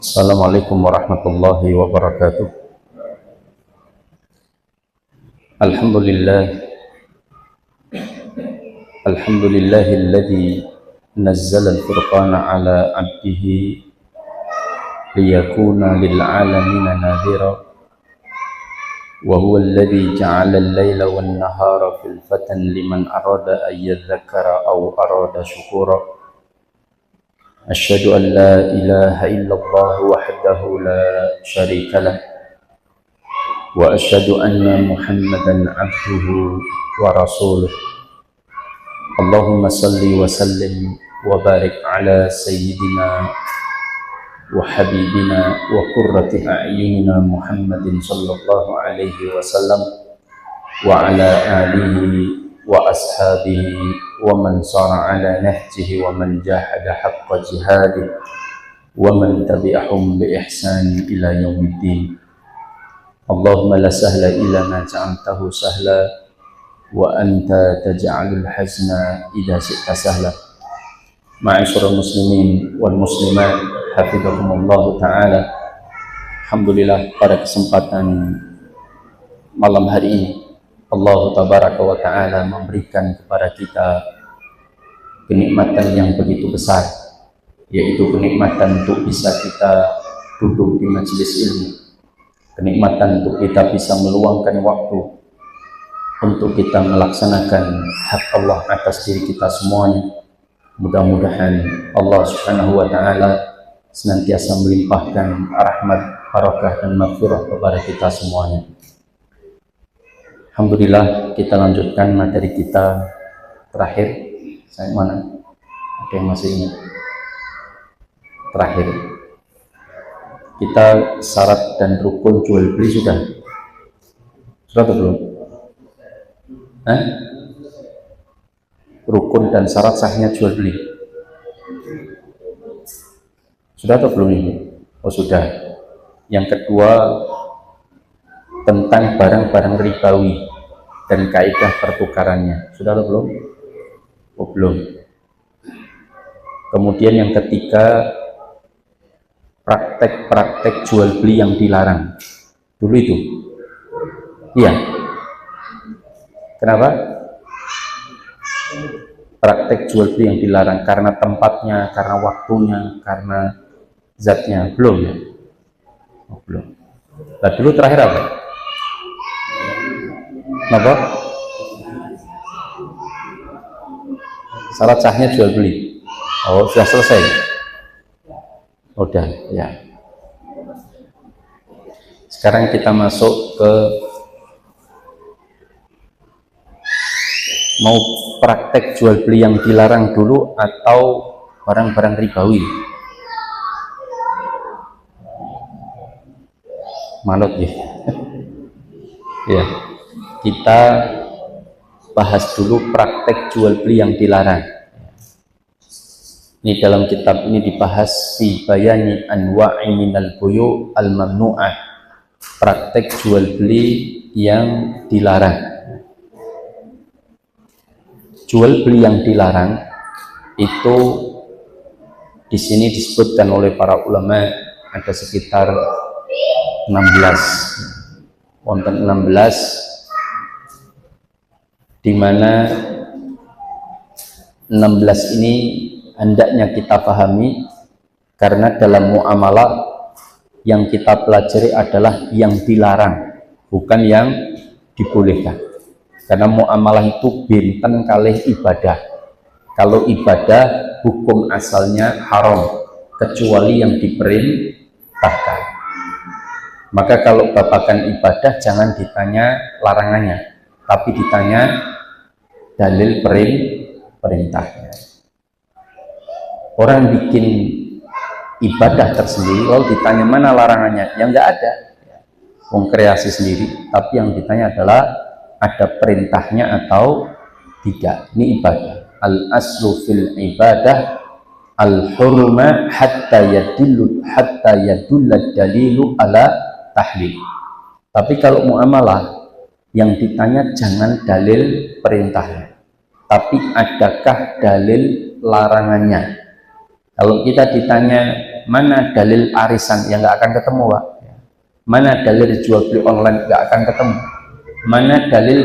Assalamualaikum warahmatullahi wabarakatuh. Alhamdulillah, alhamdulillahilladzi nazzala al-furqana ala 'abdihi liyakuna lil 'alamina nadhira wa huwa alladzi ja'ala al-laila wan nahara khilfatan liman arada an yadhakkara aw arada syukura. Asyhadu an la ilaha illallah wahdahu la syarika lah wa asyhadu anna Muhammadan abduhu wa rasuluh. Allahumma salli wa sallim wa barik ala sayyidina wa habibina wa qurrati a'yunina Muhammadin sallallahu alaihi wasallam wa ala alihi wa ashabihi wa man sara ala nahjihi wa man jahada haqqa jihadih wa man tabi'ahum bi ihsan ila yaumiddin. Allahumma la sahla illa ma ja'altahu sahla wa anta taj'alul hazna idza syi'ta sahla. Ma'asyiral muslimin wal muslimat hafizakumullah taala. Alhamdulillah, pada kesempatan malam hari ini Allah tabaraka wa ta'ala memberikan kepada kita kenikmatan yang begitu besar, yaitu kenikmatan untuk bisa kita duduk di majelis ilmu, kenikmatan untuk kita bisa meluangkan waktu untuk kita melaksanakan hak Allah atas diri kita semuanya. Mudah-mudahan Allah subhanahu wa ta'ala senantiasa melimpahkan rahmat, barakah dan maghfirah kepada kita semuanya. Alhamdulillah, kita lanjutkan materi kita terakhir. Saya mana? Ada yang masih ingat? Terakhir. Kita syarat dan rukun jual beli sudah? Sudah atau belum? Rukun dan syarat sahnya jual beli. Sudah atau belum ini? Oh sudah. Yang kedua, tentang barang-barang ribawi dan kaidah pertukarannya. Sudah atau belum? Oh belum. Kemudian yang ketiga, praktek-praktek jual beli yang dilarang. Dulu itu. Iya. Kenapa? Praktek jual beli yang dilarang karena tempatnya, karena waktunya, karena zatnya. Belum ya? Oh, belum. Nah, dulu terakhir apa? Kenapa? Syarat sahnya jual beli. Oh, sudah selesai. Udah, ya. Sekarang kita masuk ke mau praktek jual beli yang dilarang dulu atau barang-barang ribawi. Manut ya. Ya. Kita bahas dulu praktek jual beli yang dilarang. Ini dalam kitab ini dibahas fi bayani anwa'i minal buyu' al-mamnu'ah, praktek jual beli yang dilarang. Jual beli yang dilarang itu di sini disebutkan oleh para ulama ada sekitar 16. Wonten 16 di mana 16 ini hendaknya kita pahami karena dalam muamalah yang kita pelajari adalah yang dilarang, bukan yang dibolehkan. Karena muamalah itu benten kalih ibadah. Kalau ibadah hukum asalnya haram kecuali yang diperintahkan. Maka kalau babakan ibadah jangan ditanya larangannya, tapi ditanya dalil perintahnya. Orang bikin ibadah tersendiri, lalu ditanya mana larangannya, yang enggak ada. Kreasi sendiri, tapi yang ditanya adalah ada perintahnya atau tidak. Ini ibadah. Al-aslu fil ibadah al-hurma hatta yadulla dalilu ala tahlil. Tapi kalau muamalah yang ditanya jangan dalil perintahnya, tapi adakah dalil larangannya. Kalau kita ditanya mana dalil arisan, yang nggak akan ketemu, Pak. Mana dalil jual beli online, nggak akan ketemu. Mana dalil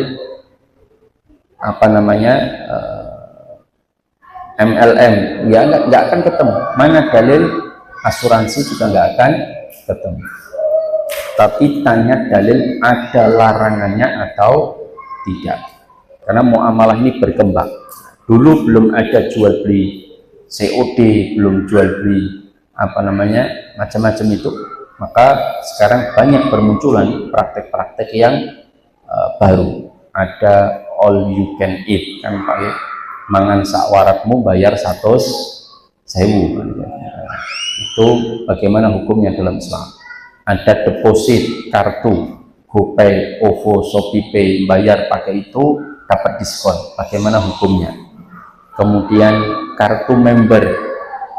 apa namanya MLM, nggak akan ketemu. Mana dalil asuransi juga nggak akan ketemu. Tapi tanya dalil ada larangannya atau tidak, karena muamalah ini berkembang. Dulu belum ada jual beli COD, belum jual beli apa namanya macam-macam itu, maka sekarang banyak bermunculan praktek-praktek yang baru. Ada all you can eat, kan pakai mangan sak waratmu bayar 100.000. Itu bagaimana hukumnya dalam Islam? Ada deposit kartu GoPay, OVO, ShopeePay, bayar pakai itu dapat diskon, bagaimana hukumnya? Kemudian kartu member,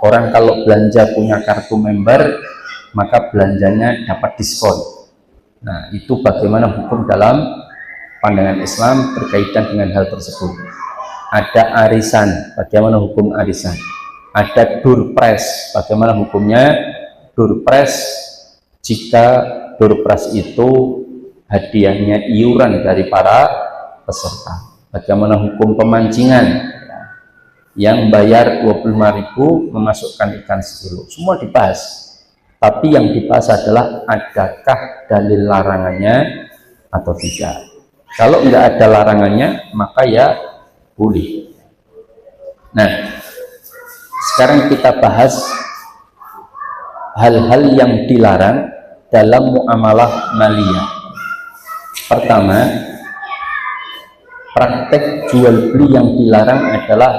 orang kalau belanja punya kartu member maka belanjanya dapat diskon. Nah, itu bagaimana hukum dalam pandangan Islam berkaitan dengan hal tersebut? Ada arisan, bagaimana hukum arisan? Ada durpres, bagaimana hukumnya durpres jika durpres itu hadiahnya iuran dari para peserta? Bagaimana hukum pemancingan yang bayar 25.000 memasukkan ikan sekilo? Semua dibahas, tapi yang dibahas adalah adakah dalil larangannya atau tidak. Kalau nggak ada larangannya maka ya boleh. Nah, sekarang kita bahas hal-hal yang dilarang dalam muamalah maliyah. Pertama, praktek jual beli yang dilarang adalah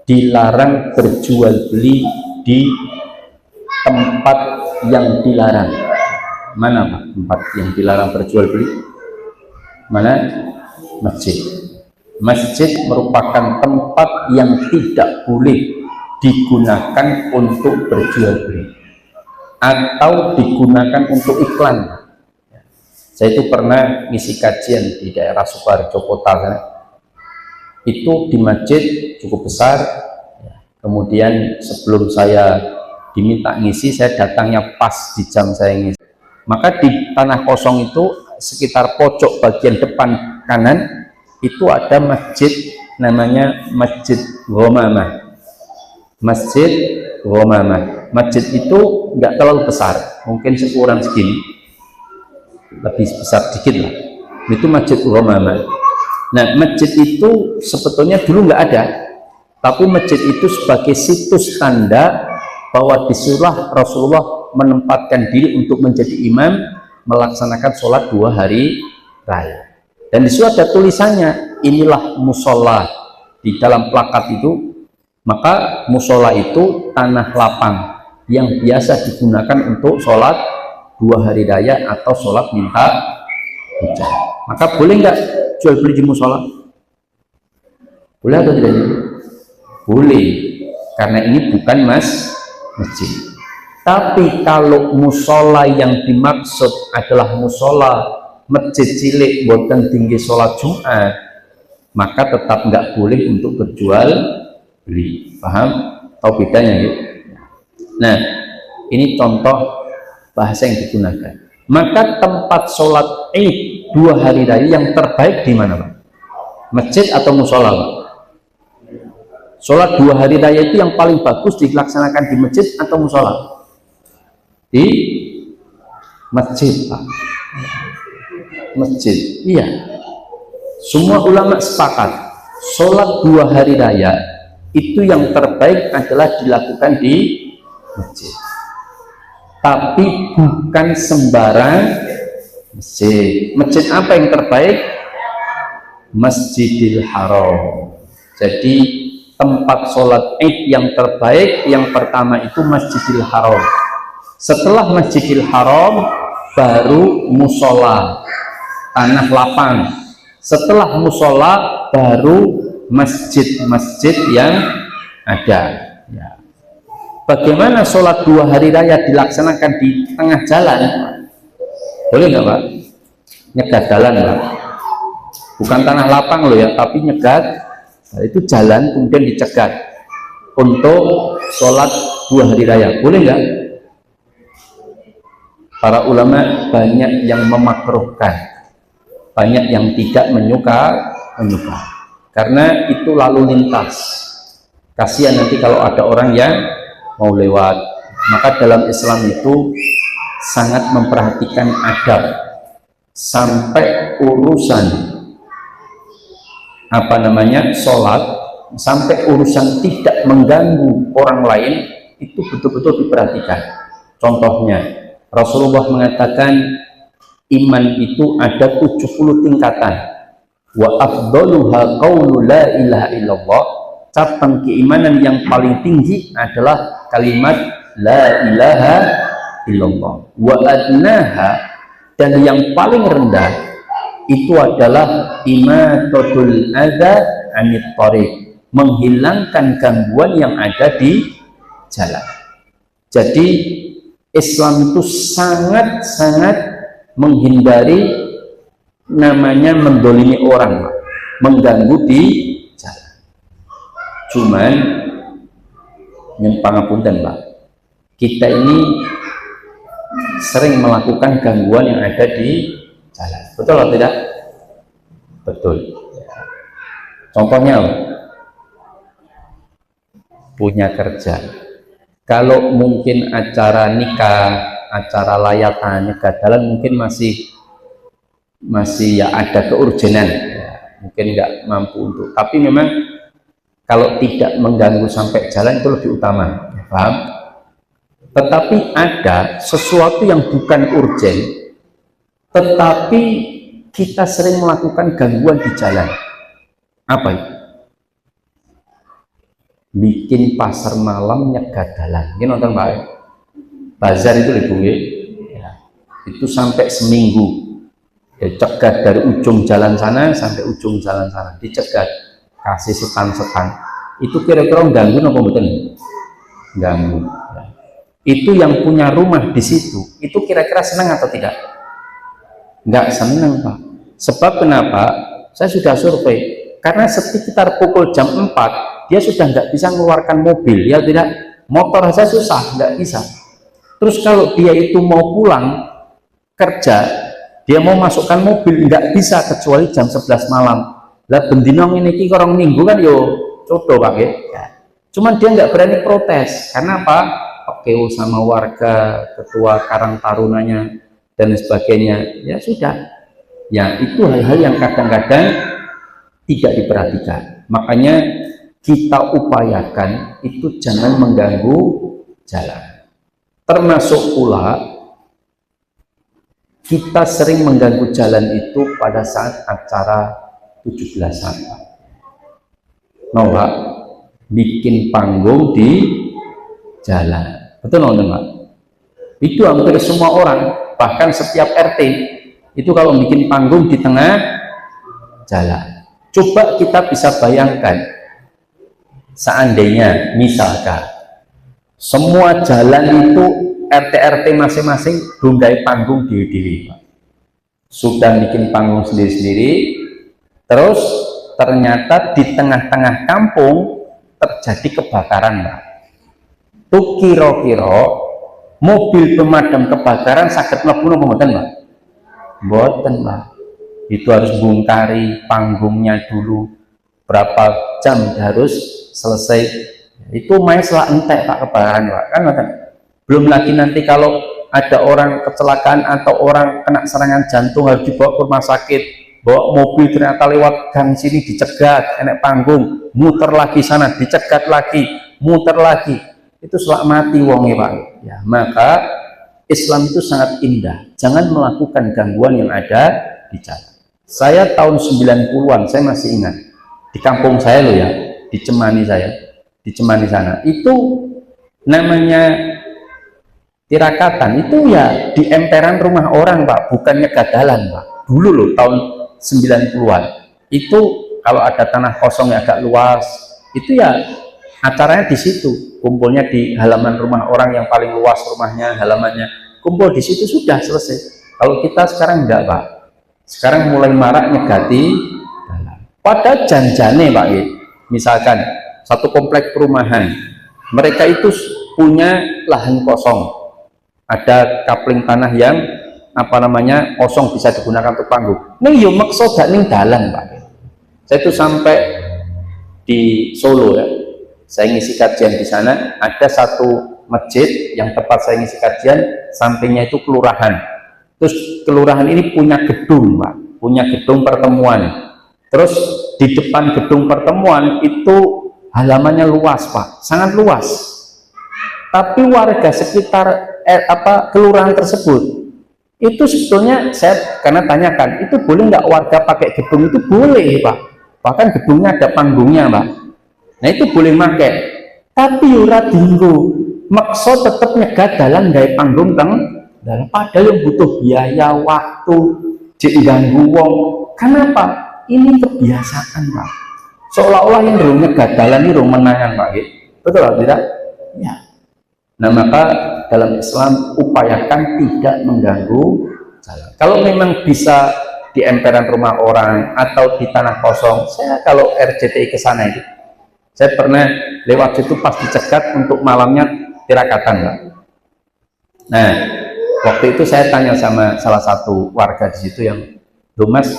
dilarang berjual beli di tempat yang dilarang. Mana Pak tempat yang dilarang berjual beli? Mana? Masjid. Masjid merupakan tempat yang tidak boleh digunakan untuk berjual beli atau digunakan untuk iklan. Saya itu pernah ngisi kajian di daerah Sukoharjo Kota sana. Itu di masjid cukup besar. Kemudian sebelum saya diminta ngisi, saya datangnya pas di jam saya ngisi. Maka di tanah kosong itu sekitar pojok bagian depan kanan itu ada masjid, namanya Masjid Ghamamah. Masjid Ghamamah. Masjid itu nggak terlalu besar, mungkin seukuran segini, lebih besar dikit lah. Itu Masjid Ghamamah. Nah, masjid itu sebetulnya dulu nggak ada, tapi masjid itu sebagai situs tanda bahwa di surah Rasulullah menempatkan diri untuk menjadi imam melaksanakan sholat 2 hari raya. Dan di situ ada tulisannya, inilah musola. Di dalam plakat itu, maka musola itu tanah lapang yang biasa digunakan untuk sholat 2 hari raya atau sholat minta hujan. Maka boleh nggak jual beli di musola? Boleh atau tidak? Boleh, karena ini bukan masjid. Tapi kalau musola yang dimaksud adalah musola masjid cilik boten tinggi sholat Jumat, maka tetap nggak boleh untuk berjual beli. Paham? Tahu bedanya ya? Nah, ini contoh bahasa yang digunakan. Maka tempat sholat Id 2 hari raya yang terbaik di mana Pak? Masjid atau musola Pak? Sholat 2 hari raya itu yang paling bagus dilaksanakan di masjid atau musola? Di masjid Pak. Masjid, iya. Semua ulama sepakat sholat 2 hari raya itu yang terbaik adalah dilakukan di masjid. Tapi bukan sembarang masjid. Masjid apa yang terbaik? Masjidil Haram. Jadi tempat sholat Id yang terbaik yang pertama itu Masjidil Haram. Setelah Masjidil Haram baru musola, tanah lapang. Setelah musola baru masjid-masjid yang ada. Ya. Bagaimana sholat 2 hari raya dilaksanakan di tengah jalan? Boleh nggak Pak? Nyegat jalan Pak. Bukan tanah lapang loh ya, tapi nyegat. Nah, itu jalan kemudian dicegat. untuk sholat 2 hari raya, boleh nggak? Para ulama banyak yang memakruhkan, banyak yang tidak menyuka, karena itu lalu lintas. Kasihan nanti kalau ada orang yang mau lewat. Maka dalam Islam itu sangat memperhatikan adab, sampai urusan sholat, sampai urusan tidak mengganggu orang lain itu betul-betul diperhatikan. Contohnya, Rasulullah mengatakan iman itu ada 70 tingkatan. Wa afdaluha qaulu la ilaha illallah. Cabang keimanan yang paling tinggi adalah kalimat la ilaha illallah. Wa adnaha, dan yang paling rendah itu adalah imatatul adza anit thariq, menghilangkan gangguan yang ada di jalan. Jadi Islam itu sangat-sangat menghindari namanya mendolimi orang, mengganggu di jalan. Cuman yang pangapunten Pak, kita ini sering melakukan gangguan yang ada di jalan, betul atau tidak? Betul. Contohnya punya kerja, kalau mungkin acara nikah, acara layatan, gadalan mungkin masih ya ada keurgenan, ya, mungkin nggak mampu untuk, tapi memang kalau tidak mengganggu sampai jalan itu lebih utama, ya, paham? Tetapi ada sesuatu yang bukan urgen, tetapi kita sering melakukan gangguan di jalan. Apa itu? Bikin pasar malam nyegat dalan. Ini nonton Pak, bazar itu ibu ya, itu sampai seminggu ya, cegat dari ujung jalan sana sampai ujung jalan sana, dicegat, kasih setan-setan. Itu kira-kira ganggu apa betul? Ganggu ya. Itu yang punya rumah di situ, itu kira-kira senang atau tidak? Nggak senang Pak. Sebab kenapa? Saya sudah survei, karena sekitar pukul jam 4 dia sudah nggak bisa mengeluarkan mobil, ya tidak, motor saja susah, nggak bisa. Terus kalau dia itu mau pulang kerja, dia mau masukkan mobil, nggak bisa kecuali jam 11 malam. Lah bendinong ini orang minggu kan yo codo Pak ya. Cuman dia nggak berani protes, karena apa? Oke, sama warga, ketua Karang Tarunanya dan sebagainya, ya sudah. Ya itu hal-hal yang kadang-kadang tidak diperhatikan. Makanya kita upayakan itu jangan mengganggu jalan. Termasuk pula kita sering mengganggu jalan itu pada saat acara 17-an. Pak, bikin panggung di jalan. Betul nggak Pak? Itu hampir semua orang, bahkan setiap RT itu kalau bikin panggung di tengah jalan. Coba kita bisa bayangkan, seandainya misalkan semua jalan itu RT-RT masing-masing dunggai panggung diri-diri, sudah bikin panggung sendiri-sendiri, terus ternyata di tengah-tengah kampung terjadi kebakaran, Pak. Tuh kira-kira mobil pemadam kebakaran sakit mlebu napa mboten, Pak? Mboten, Pak. Itu harus bongkari panggungnya dulu, berapa jam harus selesai. Itu main selah entek Pak kebakaran, Pak, kan ngoten. Belum lagi nanti kalau ada orang kecelakaan atau orang kena serangan jantung harus dibawa ke rumah sakit, bawa mobil ternyata lewat gang sini dicegat, enek panggung, muter lagi sana, dicegat lagi, muter lagi, itu selak mati wongnya Pak. Ya, maka Islam itu sangat indah, jangan melakukan gangguan yang ada di jalan. Saya tahun 90-an, saya masih ingat, di kampung saya loh ya, di Cemani di Cemani sana, itu namanya tirakatan, itu ya di emperan rumah orang Pak, bukannya gadalan Pak. Dulu loh tahun 90-an, itu kalau ada tanah kosong yang agak luas, itu ya acaranya di situ, kumpulnya di halaman rumah orang yang paling luas rumahnya, halamannya, kumpul di situ sudah selesai. Kalau kita sekarang enggak Pak, sekarang mulai marak nyegati dalam. Pada janjane Pak, misalkan satu komplek perumahan. Mereka itu punya lahan kosong, ada kapling tanah yang kosong bisa digunakan untuk panggung. Ning yo maksa gak ning dalan, Pak. Saya itu sampai di Solo ya, saya ngisi kajian di sana, ada satu masjid yang tempat saya ngisi kajian, sampingnya itu kelurahan. Terus kelurahan ini punya gedung, Pak, punya gedung pertemuan. Terus di depan gedung pertemuan itu halamannya luas, Pak, sangat luas. Tapi warga sekitar kelurahan tersebut itu sebetulnya, saya karena tanyakan, itu boleh nggak warga pakai gedung? Itu boleh, Pak. Bahkan gedungnya ada panggungnya, Pak. Nah itu boleh pakai. Tapi ora dinggo, maksa tetap nyegat dalan gawe panggung teng dalam, padahal yang butuh biaya, waktu, diganggu wong. Kenapa? Ini kebiasaan, Pak. Seolah-olah yang rung nyegat dalan ini rung menangan, Pak. Betul atau tidak? Ya. Nah maka dalam Islam upayakan tidak mengganggu jalan. Kalau memang bisa di emperan rumah orang atau di tanah kosong, saya kalau RCTI ke sana itu, saya pernah lewat situ pas dicegat untuk malamnya tirakatan, Pak. Nah waktu itu saya tanya sama salah satu warga di situ yang, "Duh Mas,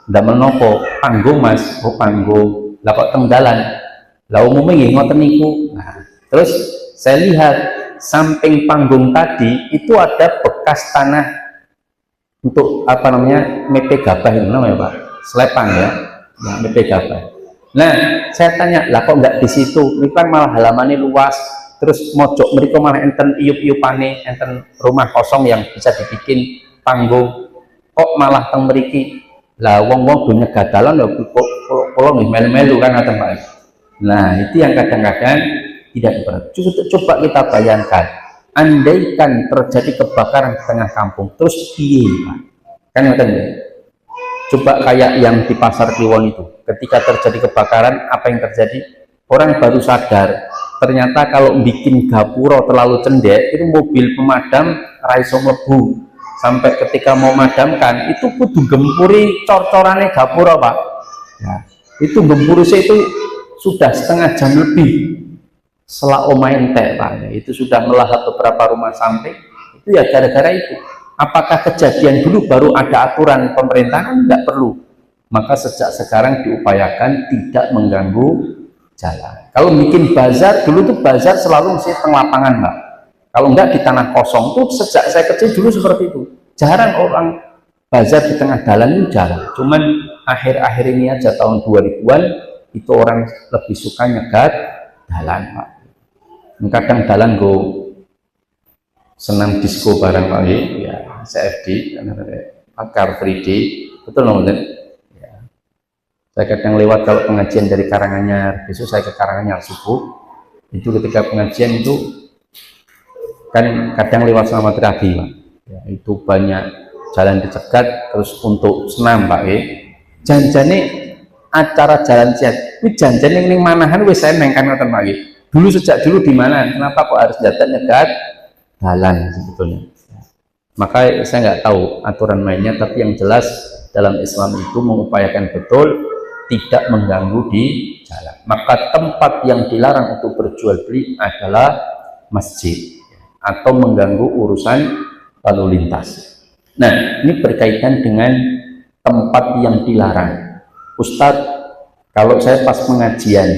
ndak menopo panggung Mas?" "Oh panggung, lah kok teng dalan?" "Lah umumnya nggih ngoten niku." Nah, terus saya lihat samping panggung tadi itu ada bekas tanah untuk mepe gabah itu namanya, Pak, selepang ya, mepe gabah. Nah saya tanya, lah kok nggak di situ? Ini kan malah halamannya luas, terus mojok mereka malah enten iup-iupane, enten rumah kosong yang bisa dibikin panggung, kok malah teng mriki. Lah wong-wong punya gadalan ya kula nggih melu-melu kan ngaten, Pak. Nah itu yang kadang-kadang tidak diperhatikan. Coba kita bayangkan, andaikan terjadi kebakaran di tengah kampung, terus piye, Pak? Kan ngoten ya. Coba kayak yang di Pasar Kliwon itu, ketika terjadi kebakaran, apa yang terjadi? Orang baru sadar, ternyata kalau bikin gapura terlalu cendek, itu mobil pemadam raiso mlebu. Sampai ketika mau madamkan, itu kudu gempuri cor-corane gapura, Pak. Ya, itu gempuri itu sudah setengah jam lebih. Setelah omain teh, Pak, itu sudah melahap beberapa rumah samping. Itu ya gara-gara itu. Apakah kejadian dulu baru ada aturan pemerintahan? Tidak perlu. Maka sejak sekarang diupayakan tidak mengganggu jalan. Kalau bikin bazar, dulu tuh bazar selalu mesti tengah lapangan, Pak. Kalau enggak di tanah kosong tuh, sejak saya kecil dulu seperti itu. Jarang orang bazar di tengah jalan itu jarang. Cuman akhir-akhir ini aja tahun 2000-an itu orang lebih suka nyegat jalan, Pak. Kadang jalan go senam disco bareng, Pak, ya CFD, Car Free Day, betul nggak? Ya. Saya kadang lewat kalau pengajian dari Karanganyar, besok saya ke Karanganyar subuh, itu ketika pengajian itu kan kadang lewat Selamat Ragi, Pak. Ya, itu banyak jalan dicegat, terus untuk senam, Pak. Janjane acara jalan sehat, ini janjane ini manahan, wes saya nengkan ngoten, Pak. Dulu sejak dulu di mana? Kenapa kok harus datang nyegat jalan sebetulnya? Maka saya nggak tahu aturan mainnya, tapi yang jelas dalam Islam itu mengupayakan betul tidak mengganggu di jalan. Maka tempat yang dilarang untuk berjual beli adalah masjid atau mengganggu urusan lalu lintas. Nah, ini berkaitan dengan tempat yang dilarang. Ustadz, kalau saya pas pengajian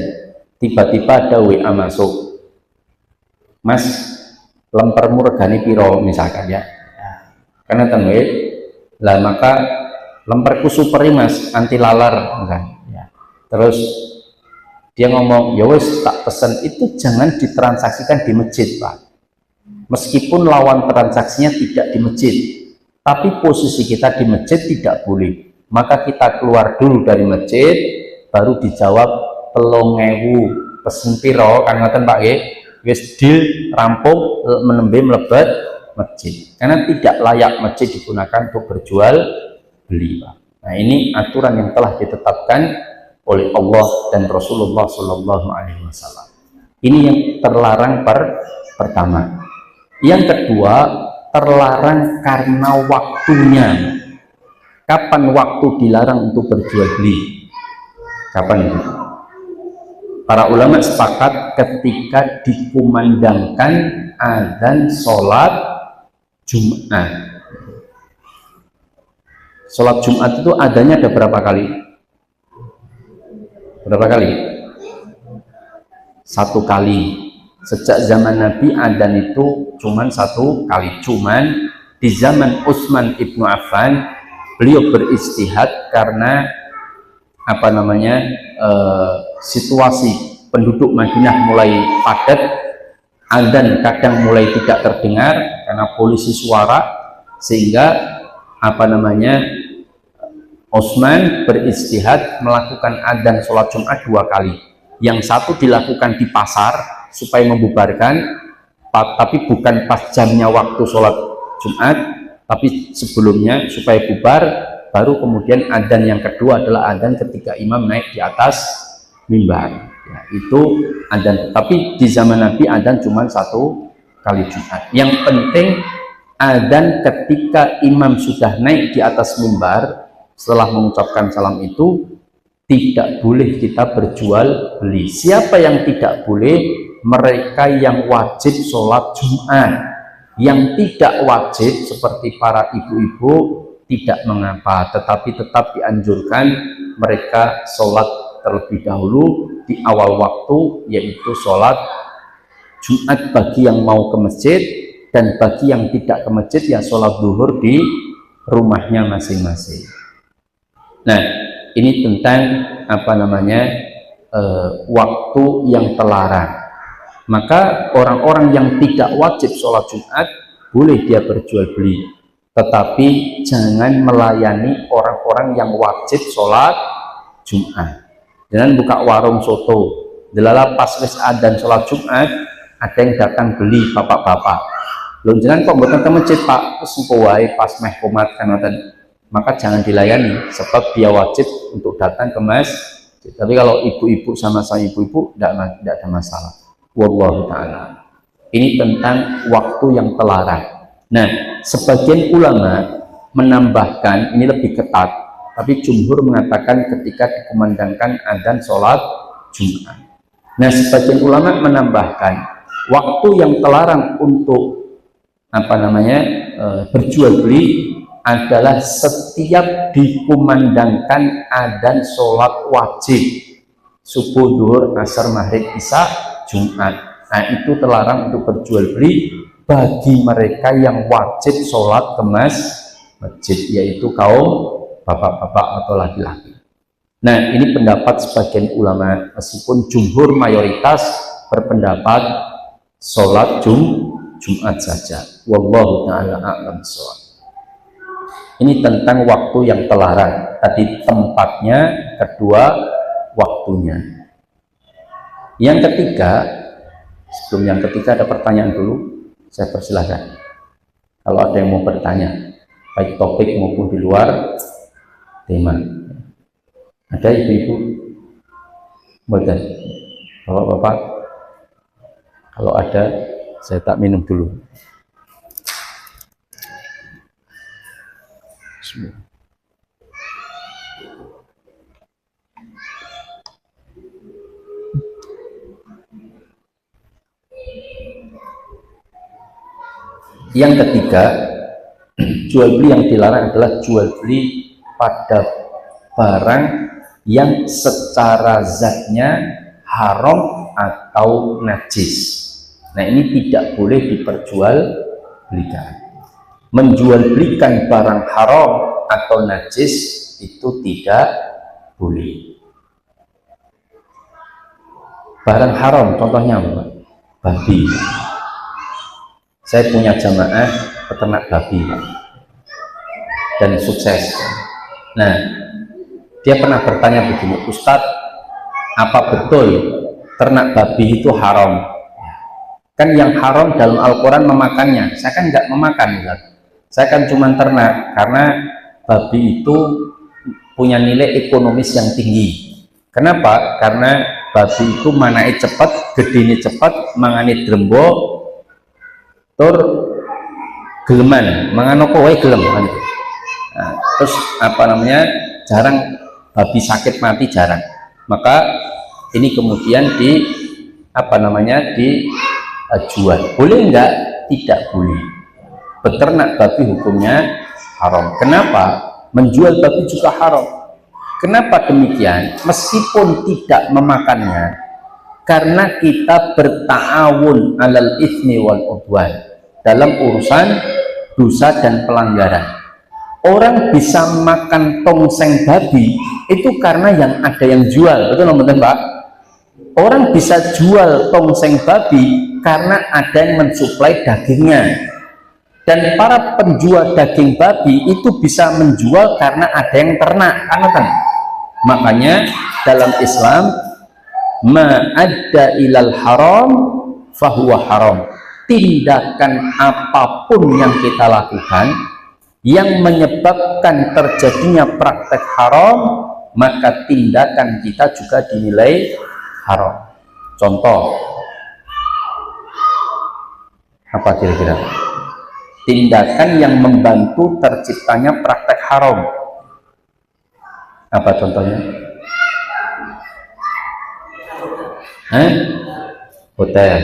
tiba-tiba ada WA masuk, "Mas, lempermu regane piro?" misalkan ya. Karena tengwe, lah maka lemperku super Mas, anti lalar misalkan. Ya. Terus dia ngomong, "Ya wes tak pesan." Itu jangan ditransaksikan di masjid, Pak. Meskipun lawan transaksinya tidak di masjid, tapi posisi kita di masjid tidak boleh. Maka kita keluar dulu dari masjid, baru dijawab 3.000 pesen piro, kan ngoten, Pak, wis deal rampung menembe mlebet masjid. Karena tidak layak masjid digunakan untuk berjual beli, Pak. Nah, ini aturan yang telah ditetapkan oleh Allah dan Rasulullah Shallallahu Alaihi Wasallam. Ini yang terlarang pertama. Yang kedua, terlarang karena waktunya. Kapan waktu dilarang untuk berjual beli? Kapan itu? Para ulama sepakat ketika dikumandangkan azan sholat Jumat. Sholat Jumat itu adanya ada berapa kali? Berapa kali? 1 kali. Sejak zaman Nabi adzan itu cuman 1 kali. Cuman di zaman Utsman ibnu Affan beliau beristihad karena situasi penduduk Madinah mulai padat, adzan kadang mulai tidak terdengar karena polusi suara, sehingga Utsman beristihad melakukan adzan sholat Jumat 2 kali. Yang satu dilakukan di pasar supaya membubarkan, tapi bukan pas jamnya waktu sholat Jumat, tapi sebelumnya supaya bubar. Baru kemudian adzan yang kedua adalah adzan ketika imam naik di atas mimbar. Ya, itu adzan. Tapi di zaman Nabi adzan cuma 1 kali Jumat. Yang penting adzan ketika imam sudah naik di atas mimbar setelah mengucapkan salam itu tidak boleh kita berjual beli. Siapa yang tidak boleh? Mereka yang wajib sholat Jumat. Yang tidak wajib seperti para ibu-ibu tidak mengapa, tetapi tetap dianjurkan mereka sholat terlebih dahulu di awal waktu, yaitu sholat Jumat bagi yang mau ke masjid, dan bagi yang tidak ke masjid ya sholat zuhur di rumahnya masing-masing. Nah, ini tentang waktu yang terlarang. Maka orang-orang yang tidak wajib sholat Jumat boleh dia berjual beli, tetapi jangan melayani orang-orang yang wajib sholat Jumat. Jangan buka warung soto, delala pas wis adzan sholat Jumat ada yang datang beli bapak-bapak. Loh jangan kok mboten ke masjid Pak, terus wae pas meh komat kan ngoten. Maka jangan dilayani sebab dia wajib untuk datang ke masjid. Tapi kalau ibu-ibu sama saya ibu-ibu tidak ada masalah. Wallahu ta'ala. Ini tentang waktu yang terlarang. Nah, sebagian ulama menambahkan, ini lebih ketat, tapi jumhur mengatakan ketika dikumandangkan adzan sholat Jumat. Nah, sebagian ulama menambahkan waktu yang terlarang untuk berjual beli adalah setiap dikumandangkan adzan sholat wajib subuh, zuhur, asar, maghrib, isya, Jumat. Nah, itu terlarang untuk berjual beli bagi mereka yang wajib sholat ke masjid, yaitu kaum bapak-bapak atau laki-laki. Nah, ini pendapat sebagian ulama, meskipun jumhur mayoritas berpendapat sholat Jumat saja. Wallahu ta'ala a'lam bishawab. Ini tentang waktu yang terlarang. Tadi tempatnya, kedua waktunya. Yang ketiga, sebelum yang ketiga ada pertanyaan dulu. Saya persilahkan kalau ada yang mau bertanya, baik topik maupun di luar tema. Ada ibu-ibu? Boleh. Bapak-bapak? Kalau ada, saya tak minum dulu. Bismillah. Yang ketiga, jual beli yang dilarang adalah jual beli pada barang yang secara zatnya haram atau najis. Nah, ini tidak boleh diperjualbelikan. Menjual belikan barang haram atau najis itu tidak boleh. Barang haram contohnya apa? Babi. Saya punya jamaah peternak babi dan sukses. Nah, dia pernah bertanya begini, Ustadz, apa betul ternak babi itu haram? Kan yang haram dalam Al-Quran memakannya. Saya kan nggak memakan, Ustadz. Saya kan cuma ternak karena babi itu punya nilai ekonomis yang tinggi. Kenapa? Karena babi itu manai cepat, gedene cepat, mangane drembo, tur geleman, mangan apa wae gelem kan itu. Nah, terus jarang babi sakit mati, jarang. Maka Ini kemudian dijual. Boleh enggak? Tidak boleh. Beternak babi hukumnya haram. Kenapa? Menjual babi juga haram. Kenapa demikian? Meskipun tidak memakannya, karena kita berta'awun alal itsmi wal udwan dalam urusan dosa dan pelanggaran. Orang bisa makan tongseng babi itu karena ada yang jual, betul teman-teman Pak? Orang bisa jual tongseng babi karena ada yang mensuplai dagingnya, dan para penjual daging babi itu bisa menjual karena ada yang ternak, kan? Makanya dalam Islam ma'adda ilal haram fahuwa haram. Tindakan apapun yang kita lakukan yang menyebabkan terjadinya praktek haram, maka tindakan kita juga dinilai haram. Contoh apa kira-kira? Tindakan yang membantu terciptanya praktek haram. Apa contohnya? Hotel.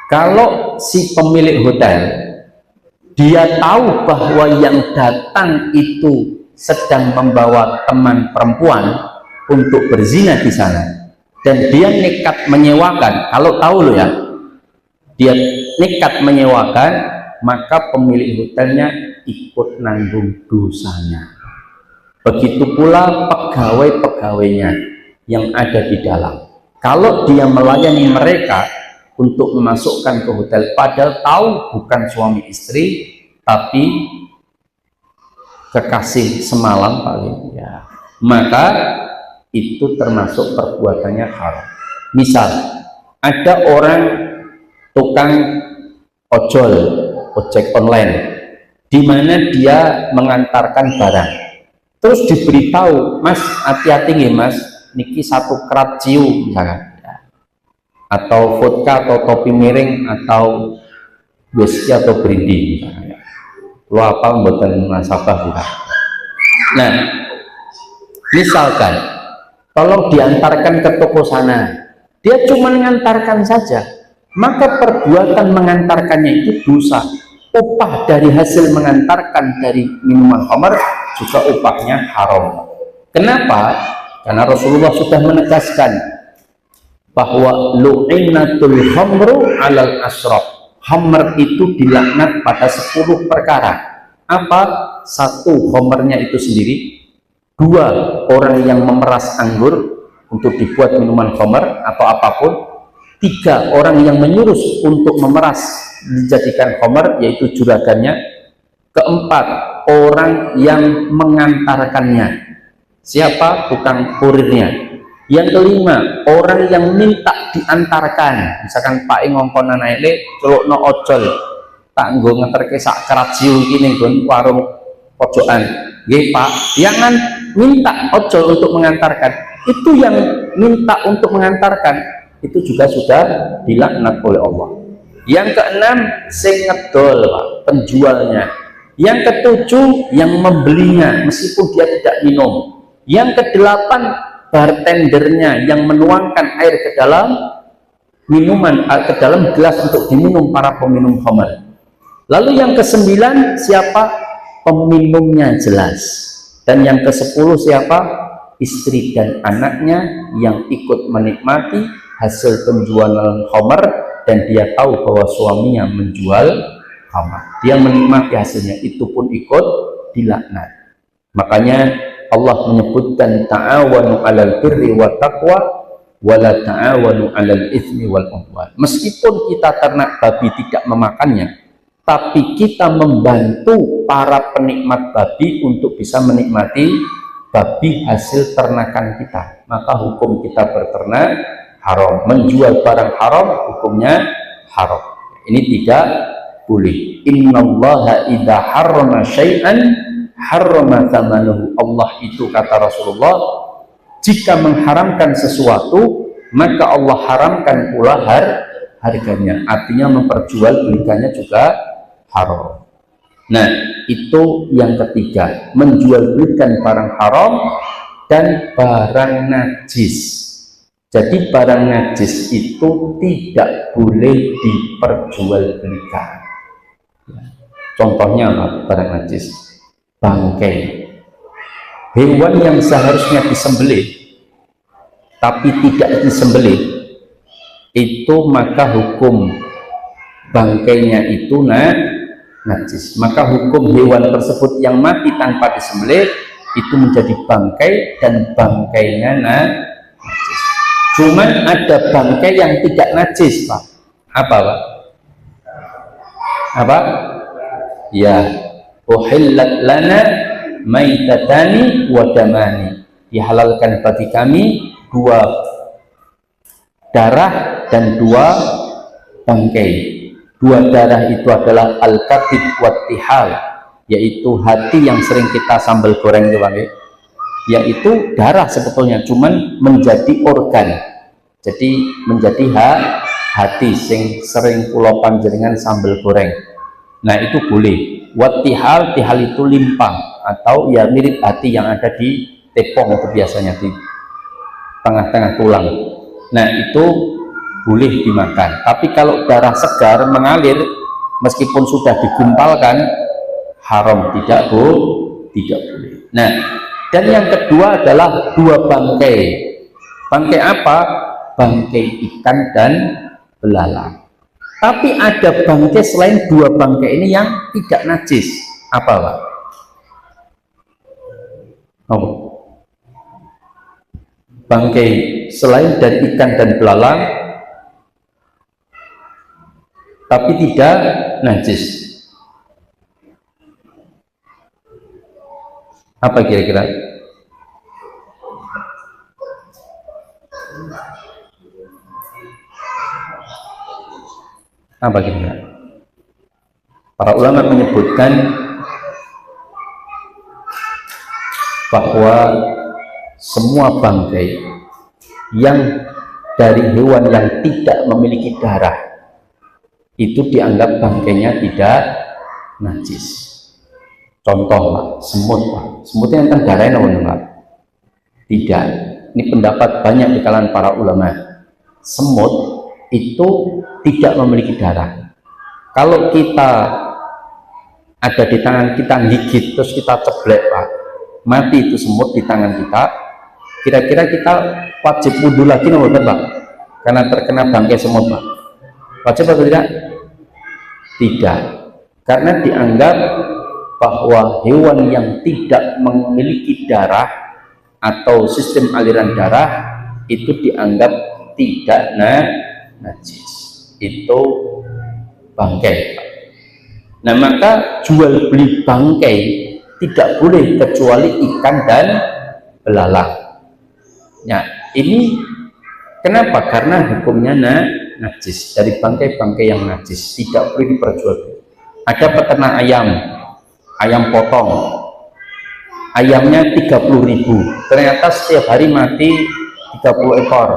Kalau si pemilik hotel dia tahu bahwa yang datang itu sedang membawa teman perempuan untuk berzina di sana, dan dia nekat menyewakan, kalau tahu loh ya, dia nekat menyewakan, maka pemilik hotelnya ikut nanggung dosanya. Begitu pula pegawai-pegawainya yang ada di dalam. Kalau dia melayani mereka untuk memasukkan ke hotel, padahal tahu bukan suami istri, tapi kekasih semalam paling ya, maka itu termasuk perbuatannya haram. Misal ada orang tukang ojek online, di mana dia mengantarkan barang, terus diberitahu, Mas hati-hati nih Mas, niki 1 kerat ciu misalkan ya, atau vodka atau topi miring atau whisky atau brandy misalkan ya. Lo apa mboten nasabah bukan. Nah, misalkan tolong diantarkan ke toko sana, dia cuma mengantarkan saja, maka perbuatan mengantarkannya itu dosa. Upah dari hasil mengantarkan dari minuman khamar juga upahnya haram. Kenapa? Karena Rasulullah sudah menegaskan bahwa lu'inatul khamru alal asraf. Khamr itu dilaknat pada 10 perkara. Apa? 1, khamrnya itu sendiri. 2, orang yang memeras anggur untuk dibuat minuman khamr atau apapun. 3, orang yang menyuruh untuk memeras dijadikan khamr, yaitu juragannya. 4, orang yang mengantarkannya. Siapa? Bukan kurirnya. Yang 5, orang yang minta diantarkan. Misalkan Pak ngongkon anak ini celukno ojol, tak nggo ngeterke sak kerat siu iki ning warung pojokan. Nggih Pak, jangan minta ojol untuk mengantarkan. Itu yang minta untuk mengantarkan itu juga sudah dilaknat oleh Allah. Yang ke-6, sing ngedol Pak, penjualnya. Yang ke-7, yang membelinya meskipun dia tidak minum. Yang ke-8, bartendernya yang menuangkan air ke dalam minuman, ke dalam gelas untuk diminum para peminum khamr. Lalu yang ke-9, siapa? Peminumnya jelas. Dan yang ke-10 siapa? Istri dan anaknya yang ikut menikmati hasil penjualan khamr, dan dia tahu bahwa suaminya menjual khamr. Dia menikmati hasilnya, itu pun ikut dilaknat. Makanya Allah menyebutkan ta'awanu 'alal birri wa taqwa wa la ta'awanu 'alal itsmi wal 'udwan. Meskipun kita ternak babi tidak memakannya, tapi kita membantu para penikmat babi untuk bisa menikmati babi hasil ternakan kita, maka hukum kita berternak haram. Menjual barang haram hukumnya haram. Ini tidak boleh. Innallaha idza harrama syai'an harrama tsamanuhu. Allah itu, kata Rasulullah, jika mengharamkan sesuatu maka Allah haramkan pula harganya. Artinya memperjualbelikannya juga haram. Nah, itu yang ketiga, menjualbelikan barang haram dan barang najis. Jadi barang najis itu tidak boleh diperjualbelikan. Contohnya apa? Barang najis, bangkai hewan yang seharusnya disembelih tapi tidak disembelih, itu maka hukum bangkainya itu najis. Maka hukum hewan tersebut yang mati tanpa disembelih itu menjadi bangkai dan bangkainya najis. Cuman ada bangkai yang tidak najis, Pak. Apa, Pak? Apa? Ya, uhillat lana maitatani wa damani. Dihalalkan bagi kami 2 darah dan 2 bangkai. 2 darah itu adalah al-kabid wa tihal, yaitu hati yang sering kita sambal goreng itu, Bang. Yaitu darah sebetulnya, cuman menjadi organ. Jadi menjadi hati sing sering kula panjenengan sambal goreng. Nah, itu boleh. Wattihal, tihal itu limpah atau ya mirip hati yang ada di tepung itu biasanya di tengah-tengah tulang. Nah, itu boleh dimakan. Tapi kalau darah segar mengalir meskipun sudah digumpalkan, haram, tidak boleh. Nah, dan yang kedua adalah 2 bangkai. Bangkai apa? Bangkai ikan dan belalang. Tapi ada bangkai selain 2 bangkai ini yang tidak najis. Apa, Pak? Oh. Bangkai selain dari ikan dan belalang tapi tidak najis. Apa kira-kira? Apa kira-kira? Para ulama menyebutkan bahwa semua bangkai yang dari hewan yang tidak memiliki darah itu dianggap bangkainya tidak najis. Contoh, Pak, semut, Pak. Semutnya kan darahnya Pak? Tidak. Ini pendapat banyak di kalangan para ulama. Semut itu tidak memiliki darah. Kalau kita ada di tangan kita gigit terus kita ceblek, Pak, mati itu semut di tangan kita, kira-kira kita wajib wudhu lagi Pak? Karena terkena bangkai semut, Pak. Wajib atau tidak? Tidak. Karena dianggap bahwa hewan yang tidak memiliki darah atau sistem aliran darah itu dianggap tidak najis. Itu bangkai. Nah, maka jual beli bangkai tidak boleh kecuali ikan dan belalang. Nah, ini kenapa? Karena hukumnya najis. Dari bangkai-bangkai yang najis tidak boleh diperjualbelikan. Ada peternak ayam potong, ayamnya 30.000, ternyata setiap hari mati 30 ekor.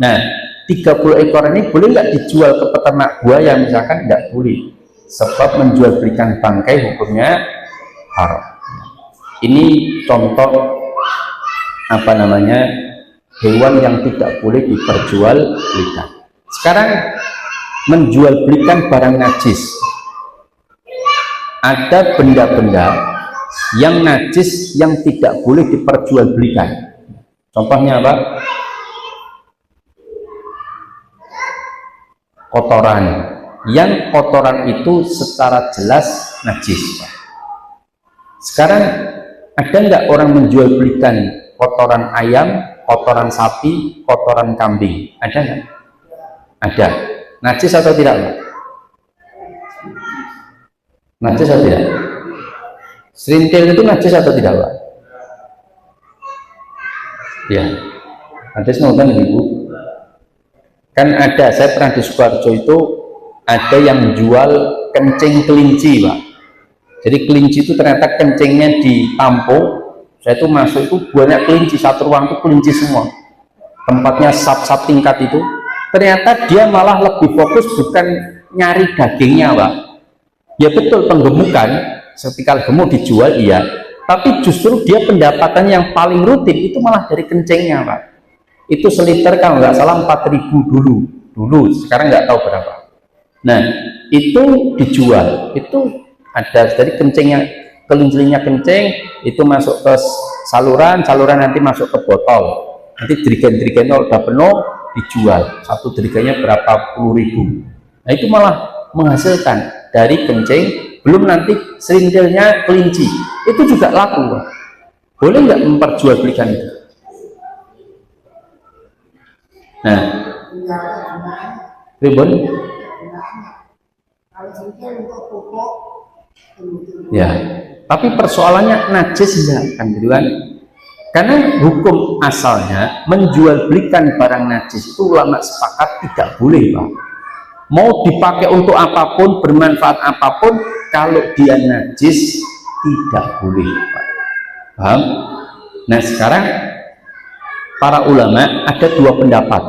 Nah, 30 ekor ini boleh nggak dijual ke peternak buaya misalkan? Nggak boleh, sebab menjual belikan bangkai hukumnya haram. Ini contoh apa namanya hewan yang tidak boleh diperjualbelikan. Sekarang menjual belikan barang najis. Ada benda-benda yang najis yang tidak boleh diperjualbelikan. Contohnya apa? Kotoran. Yang kotoran itu secara jelas najis. Sekarang ada nggak orang menjual belikan kotoran ayam, kotoran sapi, kotoran kambing? Ada nggak? Ada. Najis atau tidak, Pak? Najis atau tidak? Serintil itu najis atau tidak, Pak? Ya, najis nonton Ibu. Kan ada, saya pernah di Sukoharjo itu ada yang jual kencing kelinci, Pak. Jadi kelinci itu ternyata kencingnya ditampung. Saya itu masuk itu banyak kelinci, satu ruang itu kelinci semua. Tempatnya sap-sap tingkat itu. Ternyata dia malah lebih fokus bukan nyari dagingnya, Pak. Ya betul, penggemukan, ketika gemuk dijual, iya. Tapi justru dia pendapatan yang paling rutin itu malah dari kencingnya, Pak. Itu seliter kalau nggak salah 4.000 dulu, sekarang nggak tahu berapa. Nah, itu dijual, itu ada dari kencingnya, kelincingnya kencing, itu masuk ke saluran nanti masuk ke botol, nanti jerigen-jerigennya udah penuh, dijual, satu jerigennya berapa puluh ribu. Nah, itu malah menghasilkan dari kencing, belum nanti serintilnya kelinci, itu juga laku. Boleh nggak memperjualbelikan itu? Nah, ribon ya, tapi persoalannya najis enggak kan gitu kan? Karena hukum asalnya menjual-belikan barang najis itu ulama sepakat tidak boleh, Pak. Mau dipakai untuk apapun, bermanfaat apapun, kalau dia najis tidak boleh, Pak. Paham? Nah, sekarang para ulama ada dua pendapat.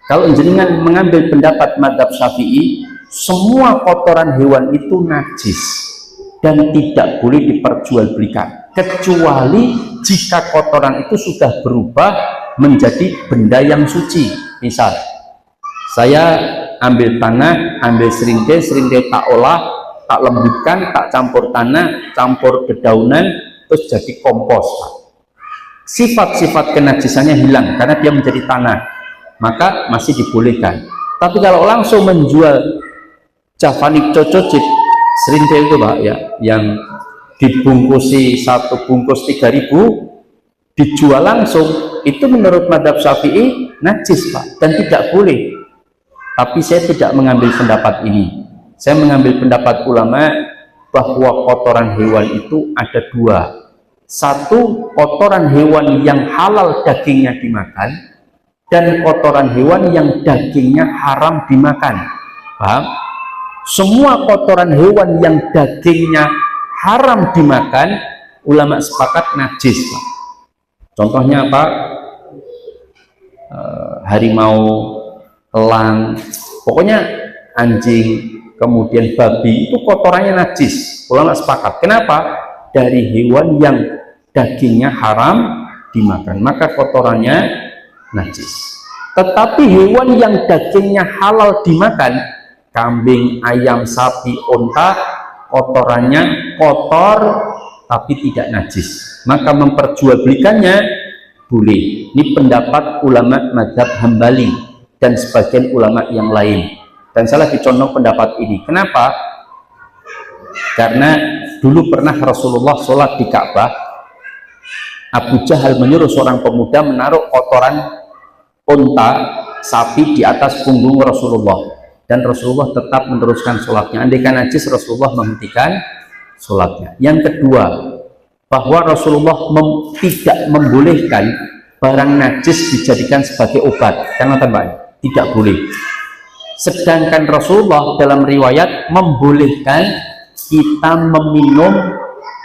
Kalau jenengan mengambil pendapat mazhab Syafi'i, semua kotoran hewan itu najis dan tidak boleh diperjualbelikan, kecuali jika kotoran itu sudah berubah menjadi benda yang suci. Misal, saya ambil tanah, ambil serindel tak olah, tak lembutkan, tak campur tanah, campur dedaunan, terus jadi kompos. Sifat-sifat kenajisannya hilang karena dia menjadi tanah, maka masih dibolehkan. Tapi kalau langsung menjual Javanik cococit serindel itu, Pak, ya, yang dibungkusi satu bungkus 3.000 dijual langsung, itu menurut mazhab Syafi'i najis, Pak, dan tidak boleh. Tapi saya tidak mengambil pendapat ini. Saya mengambil pendapat ulama bahwa kotoran hewan itu ada dua. Satu, kotoran hewan yang halal dagingnya dimakan, dan kotoran hewan yang dagingnya haram dimakan. Paham? Semua kotoran hewan yang dagingnya haram dimakan, ulama sepakat najis, Pak. Contohnya apa? Harimau, elang, pokoknya anjing, kemudian babi, itu kotorannya najis. Ulama sepakat. Kenapa? Dari hewan yang dagingnya haram dimakan, maka kotorannya najis. Tetapi hewan yang dagingnya halal dimakan, kambing, ayam, sapi, unta, kotorannya kotor tapi tidak najis, maka memperjualbelikannya boleh. Ini pendapat ulama mazhab Hambali dan sebagian ulama yang lain, dan saya lebih condong pendapat ini. Kenapa? Karena dulu pernah Rasulullah sholat di Ka'bah, Abu Jahal menyuruh seorang pemuda menaruh kotoran unta, sapi di atas punggung Rasulullah, dan Rasulullah tetap meneruskan sholatnya. Andaikan najis, Rasulullah menghentikan sholatnya. Yang kedua, bahwa Rasulullah tidak membolehkan barang najis dijadikan sebagai obat, karena tidak boleh. Sedangkan Rasulullah dalam riwayat membolehkan kita meminum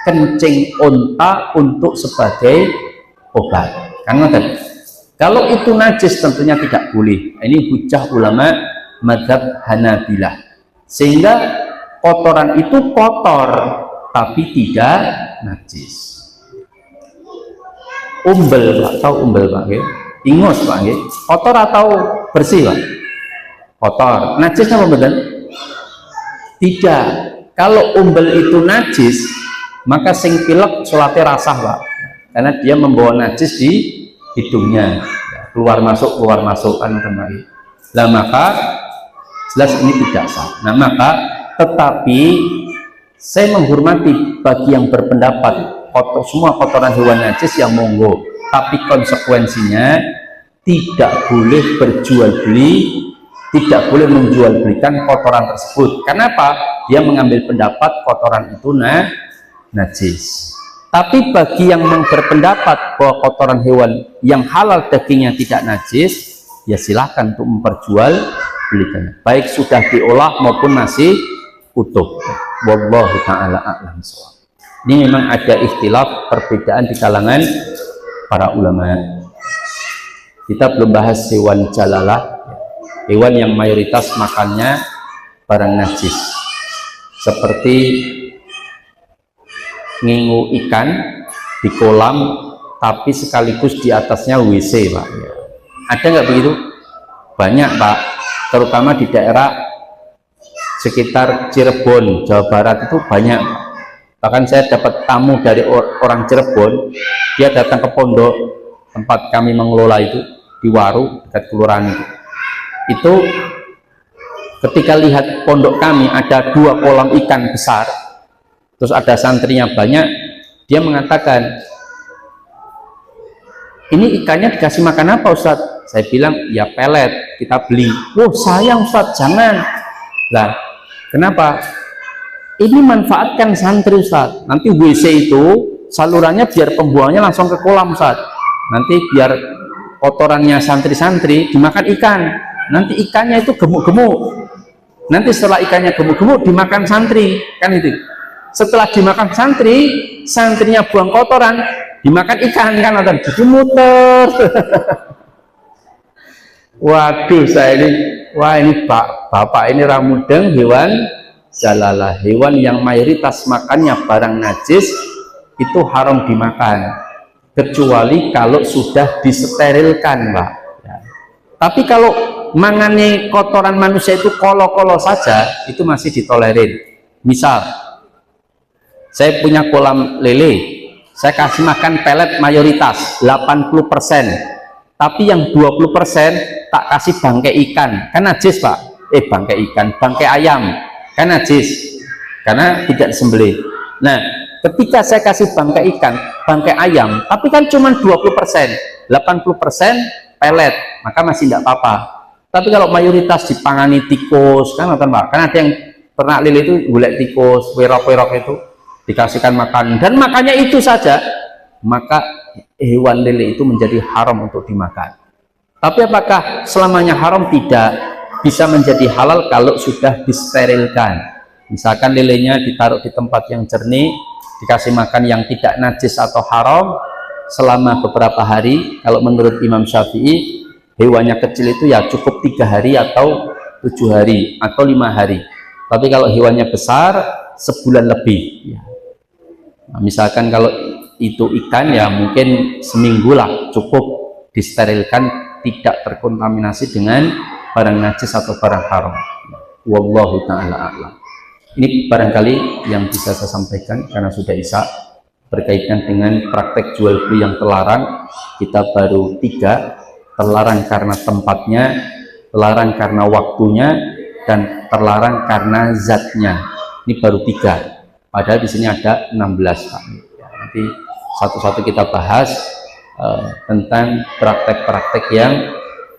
kencing unta untuk sebagai obat, karena kalau itu najis tentunya tidak boleh. Ini hujah ulama mazhab Hanabilah. Sehingga kotoran itu kotor tapi tidak najis. Umbel, Pak, tahu umbel, Pak? Ingus, Pak, kotor atau bersih, Pak? Kotor. Najis apa betul? Tidak. Kalau umbel itu najis, maka sing pilek sholatnya rasah, Pak, karena dia membawa najis di hidungnya, keluar masuk kan kembali. Nah, maka jelas ini tidak sah. Nah, maka tetapi saya menghormati bagi yang berpendapat semua kotoran hewan najis, yang monggo, tapi konsekuensinya tidak boleh berjual beli, tidak boleh menjual belikan kotoran tersebut. Kenapa? Dia mengambil pendapat kotoran itu najis. Tapi bagi yang berpendapat bahwa kotoran hewan yang halal dagingnya tidak najis, ya silahkan untuk memperjual belikannya, baik sudah diolah maupun masih utuh. Wallahu ta'ala a'lam shawab. Ini memang ada ikhtilaf, perbedaan di kalangan para ulama. Kita belum bahas hewan jalalah, hewan yang mayoritas makannya barang najis, seperti ngingu ikan di kolam tapi sekaligus di atasnya WC, Pak, ya. Ada nggak begitu? Banyak Pak, terutama di daerah sekitar Cirebon, Jawa Barat itu banyak. Bahkan saya dapat tamu dari orang Cirebon, dia datang ke pondok tempat kami mengelola itu, di Waru dekat kelurahan itu. Itu ketika lihat pondok kami ada 2 kolam ikan besar, terus ada santrinya banyak, dia mengatakan, ini ikannya dikasih makan apa Ustadz? Saya bilang, ya pelet, kita beli. Wah sayang Ustadz, jangan. Lah, kenapa? Ini manfaatkan santri Ustadz. Nanti WC itu salurannya biar pembuangnya langsung ke kolam Ustadz. Nanti biar kotorannya santri-santri dimakan ikan. Nanti ikannya itu gemuk-gemuk. Nanti setelah ikannya gemuk-gemuk dimakan santri, kan itu. Setelah dimakan santri, santrinya buang kotoran, dimakan ikan, kan, atau jadi muter. Waduh, saya ini, wah ini bapak ini ramudeng hewan jalalah, hewan yang mayoritas makannya barang najis itu haram dimakan, kecuali kalau sudah disterilkan, Pak. Ya. Tapi kalau mangane kotoran manusia itu kolo-kolo saja, itu masih ditolerir. Misal, saya punya kolam lele, saya kasih makan pelet mayoritas 80%. Tapi yang 20% tak kasih bangkai ikan, kan najis Pak. Bangkai ikan, bangkai ayam, kan najis karena tidak disembelih. Nah, ketika saya kasih bangkai ikan, bangkai ayam, tapi kan cuma 20%, 80% pelet, maka masih tidak apa-apa. Tapi kalau mayoritas dipangani tikus, kan Pak, kan ada yang ternak lele itu gulai tikus, werok-werok itu dikasihkan makan, dan makannya itu saja, maka hewan lele itu menjadi haram untuk dimakan. Tapi apakah selamanya haram? Tidak, bisa menjadi halal kalau sudah disterilkan. Misalkan lelenya ditaruh di tempat yang jernih, dikasih makan yang tidak najis atau haram selama beberapa hari. Kalau menurut Imam Syafi'i, hewannya kecil itu ya cukup 3 hari atau 7 hari atau 5 hari. Tapi kalau hewannya besar, sebulan lebih ya. Nah, misalkan kalau itu ikan ya mungkin seminggu lah, cukup disterilkan, tidak terkontaminasi dengan barang najis atau barang haram. Wallahu ta'ala a'lam. Ini barangkali yang bisa saya sampaikan karena sudah isya, berkaitan dengan praktek jual beli yang terlarang. Kita baru 3, terlarang karena tempatnya, terlarang karena waktunya, dan terlarang karena zatnya. Ini baru 3, padahal di sini ada 16 Pak. Nanti satu-satu kita bahas tentang praktek-praktek yang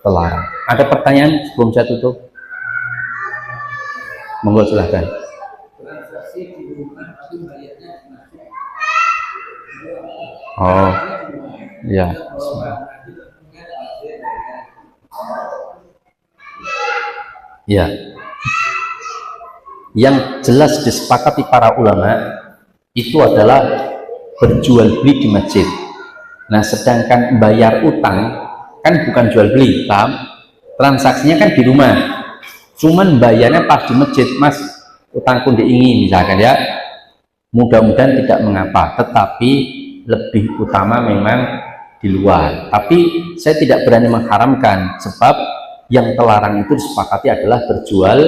terlarang. Ada pertanyaan sebelum saya tutup? Monggo silahkan. Oh, ya. Ya. Yang jelas disepakati para ulama itu adalah berjual beli di masjid. Nah, sedangkan bayar utang kan bukan jual beli, paham? Transaksinya kan di rumah, cuman bayarnya pas di masjid. Mas, utangku diingin misalkan ya, mudah-mudahan tidak mengapa, tetapi lebih utama memang di luar. Tapi saya tidak berani mengharamkan, sebab yang terlarang itu disepakati adalah berjual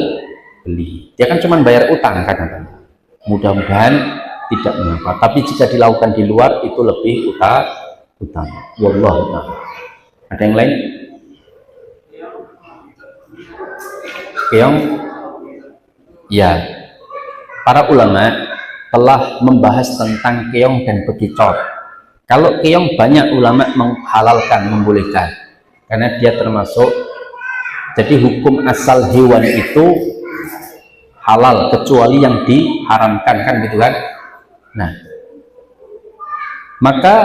beli. Dia kan cuma bayar utang kan, mudah-mudahan tidak mengapa. Tapi jika dilakukan di luar itu lebih utama. Wallahu a'lam. Ada yang lain? Keong? Ya, para ulama telah membahas tentang keong dan bekicot. Kalau keong banyak ulama menghalalkan, membolehkan, karena dia termasuk, jadi hukum asal hewan itu halal kecuali yang diharamkan, kan gitu kan. Nah, maka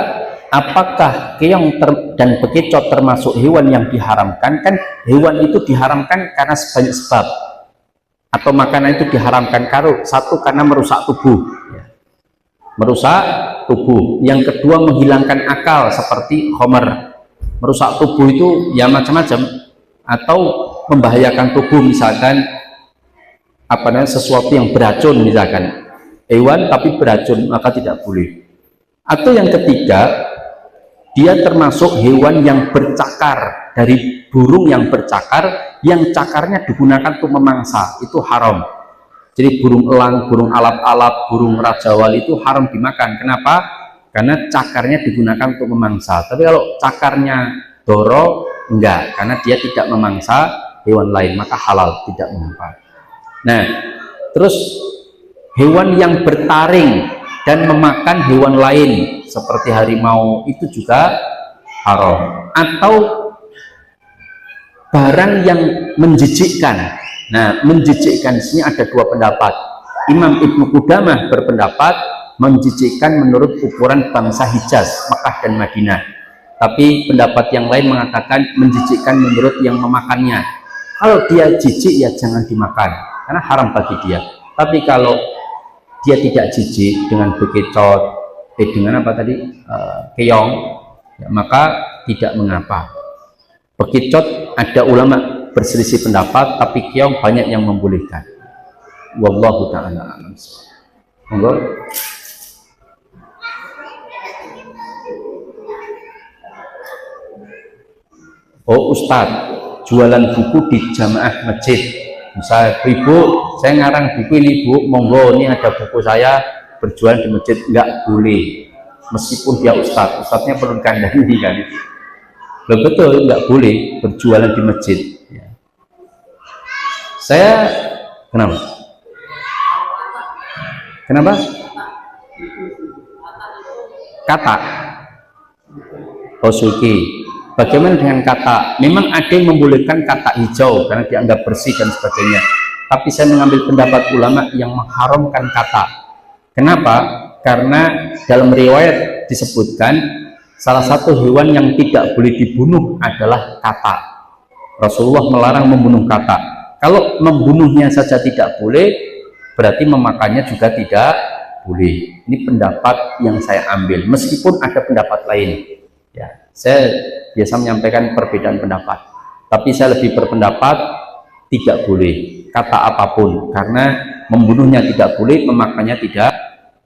apakah keong dan bekicot termasuk hewan yang diharamkan? Kan hewan itu diharamkan karena sebanyak sebab, atau makanan itu diharamkan karena merusak tubuh, merusak tubuh. Yang kedua, menghilangkan akal seperti khamr. Merusak tubuh itu ya macam-macam, atau membahayakan tubuh, misalkan sesuatu yang beracun, misalkan hewan tapi beracun, maka tidak boleh. Atau yang ketiga, Dia termasuk hewan yang bercakar, dari burung yang bercakar, yang cakarnya digunakan untuk memangsa, itu haram. Jadi burung elang, burung alap-alap, burung rajawali itu haram dimakan. Kenapa? Karena cakarnya digunakan untuk memangsa. Tapi kalau cakarnya doro, enggak, karena dia tidak memangsa hewan lain, maka halal, tidak mengapa. Nah, terus hewan yang bertaring dan memakan hewan lain seperti harimau itu juga haram. Atau barang yang menjijikkan. Nah, menjijikkan di sini ada dua pendapat. Imam Ibnu Qudamah berpendapat menjijikkan menurut ukuran bangsa Hijaz, Makkah dan Madinah. Tapi pendapat yang lain mengatakan menjijikkan menurut yang memakannya. Kalau dia jijik ya jangan dimakan, karena haram bagi dia. Tapi kalau dia tidak jijik dengan bekicot, dengan apa tadi, keong, ya, maka tidak mengapa. Bekicot ada ulama berselisih pendapat, tapi keong banyak yang membolehkan. Wallahu ta'ala a'lam. Monggo. Oh Ustadz, jualan buku di jamaah masjid. Misalnya, ibu, saya ngarang buku ini bu, monggo ini ada buku saya berjualan di masjid, nggak boleh. Meskipun dia ustadz, ustadznya perlu kandani kan. Betul, nggak boleh berjualan di masjid. Saya, kenapa? Kenapa? Kata. Osuki. Bagaimana dengan kata? Memang ada yang membolehkan kata hijau karena dianggap bersih dan sebagainya. Tapi saya mengambil pendapat ulama yang mengharamkan kata. Kenapa? Karena dalam riwayat disebutkan salah satu hewan yang tidak boleh dibunuh adalah kata. Rasulullah melarang membunuh kata. Kalau membunuhnya saja tidak boleh, berarti memakannya juga tidak boleh. Ini pendapat yang saya ambil, meskipun ada pendapat lain. Ya, saya biasa menyampaikan perbedaan pendapat, tapi saya lebih berpendapat tidak boleh kata apapun, karena membunuhnya tidak boleh, memakannya tidak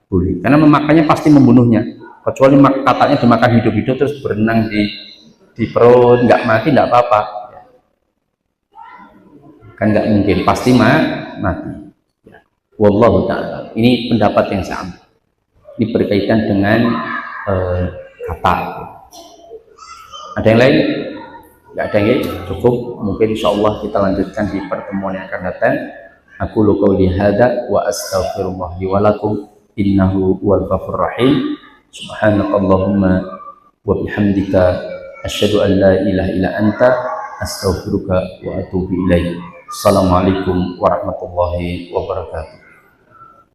boleh, karena memakannya pasti membunuhnya, kecuali katanya dimakan hidup-hidup terus berenang di perut, nggak mati nggak apa-apa, kan nggak mungkin, pasti mati. Wallahu ta'ala, ini pendapat yang saya ambil, ini berkaitan dengan kata. Ada yang lain? Nggak ada yang lain? Cukup. Mungkin insya Allah kita lanjutkan di pertemuan yang akan datang. Aku qouli hadza wa astaghfirullah li wa lakum innahu huwal ghafurur rahim. Subhanakallahumma wa bihamdika asyhadu an la ilaha illa anta astaghfiruka wa atubu ilaik. Assalamualaikum warahmatullahi wabarakatuh.